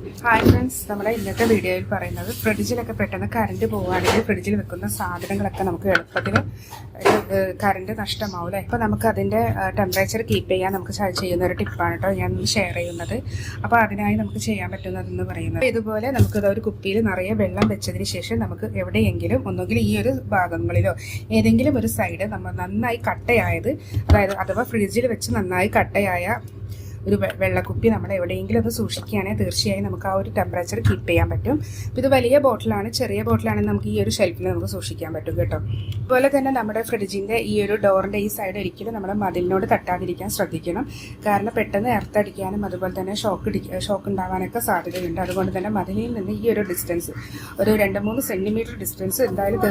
Hi friends, നമ്മുടെ ഇന്നത്തെ വീഡിയോയിൽ പറയുന്നത് ഫ്രിഡ്ജിലൊക്കെ പെട്ടെന്ന് കറണ്ട് പോവുകയാണെങ്കിൽ ഫ്രിഡ്ജിൽ വെക്കുന്ന സാധനങ്ങളൊക്കെ നമുക്ക് എളുപ്പത്തിൽ കറണ്ട് നഷ്ടമാവും അല്ലേ. അപ്പോൾ നമുക്ക് അതിൻ്റെ ടെമ്പറേച്ചർ കീപ്പ് ചെയ്യാൻ നമുക്ക് ചെയ്യുന്ന ഒരു ടിപ്പാണ് കേട്ടോ ഞാൻ ഷെയർ ചെയ്യുന്നത്. അപ്പോൾ അതിനായി നമുക്ക് ചെയ്യാൻ പറ്റുന്നതെന്ന് പറയുന്നത് ഇതുപോലെ നമുക്കിത് ഒരു കുപ്പിയിൽ നിറയെ വെള്ളം വെച്ചതിന് ശേഷം നമുക്ക് എവിടെയെങ്കിലും ഒന്നുകിൽ ഈ ഒരു ഭാഗങ്ങളിലോ ഏതെങ്കിലും ഒരു സൈഡ് നമ്മൾ നന്നായി കട്ടയായത്, അതായത് അഥവാ ഫ്രിഡ്ജിൽ വെച്ച് നന്നായി കട്ടയായ ഒരു വെള്ളക്കുപ്പി നമ്മൾ എവിടെയെങ്കിലും അത് സൂക്ഷിക്കുകയാണെങ്കിൽ തീർച്ചയായും നമുക്ക് ആ ഒരു ടെമ്പറേച്ചർ കീപ്പ് ചെയ്യാൻ പറ്റും. ഇത് വലിയ ബോട്ടിലാണ്, ചെറിയ ബോട്ടിലാണെങ്കിൽ നമുക്ക് ഈ ഒരു ഷെൽഫിൽ നമുക്ക് സൂക്ഷിക്കാൻ പറ്റും കേട്ടോ. അതുപോലെ തന്നെ നമ്മുടെ ഫ്രിഡ്ജിൻ്റെ ഈ ഒരു ഡോറിൻ്റെ ഈ സൈഡ് ഒരിക്കലും നമ്മുടെ മതിലിനോട് തട്ടാതിരിക്കാൻ ശ്രദ്ധിക്കണം. കാരണം പെട്ടെന്ന് എർത്തടിക്കാനും അതുപോലെ തന്നെ ഷോക്ക് ഉണ്ടാകാനൊക്കെ സാധ്യതയുണ്ട്. അതുകൊണ്ട് തന്നെ മതിലിൽ നിന്ന് ഈ ഒരു ഡിസ്റ്റൻസ് ഒരു 2-3 സെൻറ്റിമീറ്റർ ഡിസ്റ്റൻസ് എന്തായാലും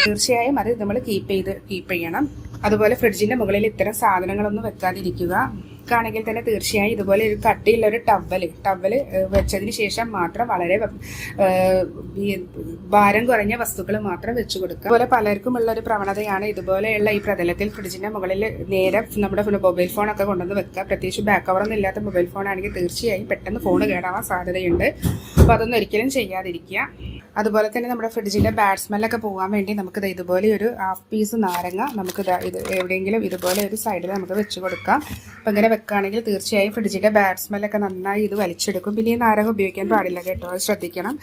തീർച്ചയായും അത് നമ്മൾ കീപ്പ് ചെയ്യണം. അതുപോലെ ഫ്രിഡ്ജിൻ്റെ മുകളിൽ ഇത്തരം സാധനങ്ങളൊന്നും വെക്കാതിരിക്കുക. ണെങ്കിൽ തന്നെ തീർച്ചയായും ഇതുപോലെ ഒരു കട്ടിയുള്ള ഒരു ടവല് വെച്ചതിന് ശേഷം മാത്രം വളരെ ഭാരം കുറഞ്ഞ വസ്തുക്കൾ മാത്രം വെച്ചു കൊടുക്കുക. അതുപോലെ പലർക്കും ഉള്ള ഒരു പ്രവണതയാണ് ഇതുപോലെയുള്ള ഈ പ്രതലത്തിൽ ഫ്രിഡ്ജിന്റെ മുകളിൽ നേരെ നമ്മുടെ മൊബൈൽ ഫോണൊക്കെ കൊണ്ടുവന്ന് വെക്കുക. പ്രത്യേകിച്ച് ബാക്ക് കവറൊന്നും ഇല്ലാത്ത മൊബൈൽ ഫോൺ ആണെങ്കിൽ തീർച്ചയായും പെട്ടെന്ന് ഫോൺ കേടാവാൻ സാധ്യതയുണ്ട്. അപ്പോൾ അതൊന്നും ഒരിക്കലും ചെയ്യാതിരിക്കുക. അതുപോലെ തന്നെ നമ്മുടെ ഫ്രിഡ്ജിൻ്റെ ബാഡ് സ്മെല്ലൊക്കെ പോകാൻ വേണ്ടി നമുക്ക് ഇതുപോലെ ഒരു ഹാഫ് പീസ് നാരങ്ങ നമുക്ക് ഇത് എവിടെയെങ്കിലും ഇതുപോലെ ഒരു സൈഡിൽ നമുക്ക് വെച്ച് കൊടുക്കാം. അപ്പം ഇങ്ങനെ വെക്കുകയാണെങ്കിൽ തീർച്ചയായും ഫ്രിഡ്ജിൻ്റെ ബാഡ് സ്മെല്ലൊക്കെ നന്നായി ഇത് വലിച്ചെടുക്കും. പിന്നെ ഈ നാരങ്ങ ഉപയോഗിക്കാൻ പാടില്ല കേട്ടോ, അത് ശ്രദ്ധിക്കണം.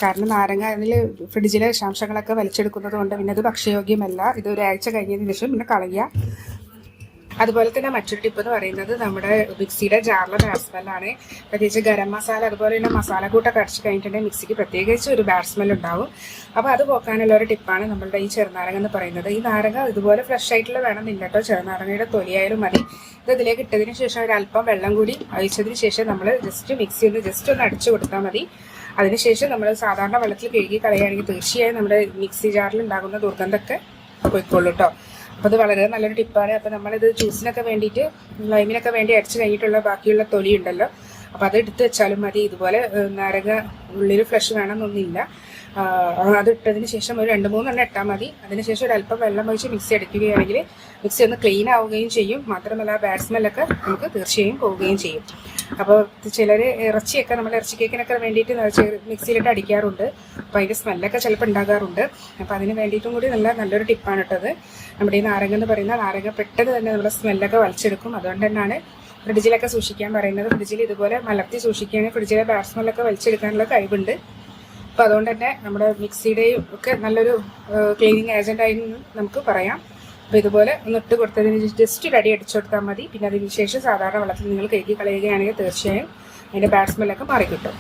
കാരണം നാരങ്ങ അതിൽ ഫ്രിഡ്ജിലെ വിഷാംശങ്ങളൊക്കെ വലിച്ചെടുക്കുന്നത് കൊണ്ട് പിന്നെ അത് ഭക്ഷ്യയോഗ്യമല്ല. ഇത് ഒരാഴ്ച കഴിഞ്ഞതിന് ശേഷം പിന്നെ കളയുക. അതുപോലെ തന്നെ മറ്റൊരു ടിപ്പ് എന്ന് പറയുന്നത് നമ്മുടെ മിക്സിയുടെ ജാറിലെ ബാഡ് സ്മെല്ലാണ്. പ്രത്യേകിച്ച് ഗരം മസാല അതുപോലെയുള്ള മസാല കൂട്ടൊക്കെ അടിച്ച് കഴിഞ്ഞിട്ടുണ്ടെങ്കിൽ മിക്സിക്ക് പ്രത്യേകിച്ച് ഒരു ബാഡ് സ്മെൽ ഉണ്ടാവും. അപ്പോൾ അത് പോക്കാനുള്ള ഒരു ടിപ്പാണ് നമ്മളുടെ ഈ ചെറുനാരങ്ങ എന്ന് പറയുന്നത്. ഈ നാരങ്ങ ഇതുപോലെ ഫ്രഷ് ആയിട്ടുള്ള വേണമെന്നില്ല കേട്ടോ, ചെറുനാരങ്ങയുടെ തൊലിയായാലും മതി. ഇത് ഇതിലേക്ക് ഇട്ടതിന് ശേഷം ഒരല്പം വെള്ളം കൂടി ഒഴിച്ചതിന് ശേഷം നമ്മൾ മിക്സി ഒന്ന് അടിച്ചു കൊടുത്താൽ മതി. അതിനുശേഷം നമ്മൾ സാധാരണ വെള്ളത്തിൽ കഴുകി കളയുകയാണെങ്കിൽ തീർച്ചയായും നമ്മുടെ മിക്സി ജാറിൽ ഉണ്ടാകുന്ന ദുർഗന്ധമൊക്കെ പോയിക്കൊള്ളൂ കേട്ടോ. അപ്പോൾ അത് വളരെ നല്ലൊരു ടിപ്പാണ്. അപ്പോൾ നമ്മളിത് ജ്യൂസിനൊക്കെ വേണ്ടിയിട്ട് ലൈമിനൊക്കെ വേണ്ടി അടിച്ച് കഴിഞ്ഞിട്ടുള്ള ബാക്കിയുള്ള തൊലി ഉണ്ടല്ലോ, അപ്പോൾ അത് എടുത്ത് വെച്ചാലും മതി. ഇതുപോലെ നാരങ്ങ ഉള്ളിൽ ഫ്ലഷ് വേണമെന്നൊന്നുമില്ല. അത് ഇട്ടതിന് ശേഷം ഒരു 2-3 എണ്ണം ഇട്ടാൽ മതി. അതിനുശേഷം ഒരു അല്പം വെള്ളം ഒഴിച്ച് മിക്സി അടിക്കുകയാണെങ്കിൽ മിക്സി ഒന്ന് ക്ലീൻ ആവുകയും ചെയ്യും. മാത്രമല്ല ബാഡ് സ്മെല്ലൊക്കെ നമുക്ക് തീർച്ചയായും പോവുകയും ചെയ്യും. അപ്പോൾ ചിലർ ഇറച്ചിയൊക്കെ നമ്മൾ ഇറച്ചി കേക്കിനൊക്കെ വേണ്ടിയിട്ട് മിക്സിയിലിട്ട് അടിക്കാറുണ്ട്. അപ്പോൾ അതിൻ്റെ സ്മെല്ലൊക്കെ ചിലപ്പോൾ ഉണ്ടാകാറുണ്ട്. അപ്പോൾ അതിന് വേണ്ടിയിട്ടും കൂടി നല്ലൊരു ടിപ്പാണ് ഇട്ടത്. നമ്മുടെ ഈ നാരങ്ങ എന്ന് പറയുന്ന നാരങ്ങ പെട്ടെന്ന് തന്നെ നമ്മുടെ സ്മെല്ലൊക്കെ വലിച്ചെടുക്കും. അതുകൊണ്ട് തന്നെയാണ് ഫ്രിഡ്ജിലൊക്കെ സൂക്ഷിക്കാൻ പറയുന്നത്. ഫ്രിഡ്ജിൽ ഇതുപോലെ മലർത്തി സൂക്ഷിക്കുകയാണെങ്കിൽ ഫ്രിഡ്ജിലെ ബാഡ് സ്മെല്ലൊക്കെ വലിച്ചെടുക്കാനുള്ള കഴിവുണ്ട്. അപ്പോൾ അതുകൊണ്ട് തന്നെ നമ്മുടെ മിക്സിയുടെയും ഒക്കെ നല്ലൊരു ക്ലീനിങ് ഏജൻ്റായി നമുക്ക് പറയാം. അപ്പോൾ ഇതുപോലെ ഒന്ന് ഇട്ട് കൊടുത്തതിന് ജസ്റ്റ് ഒരു അടി അടിച്ചു കൊടുത്താൽ മതി. പിന്നെ അതിന് ശേഷം സാധാരണ വെള്ളത്തിൽ നിങ്ങൾ കഴുകി കളയുകയാണെങ്കിൽ തീർച്ചയായും അതിൻ്റെ ബാഡ് സ്മെല്ലൊക്കെ മാറിക്കിട്ടും.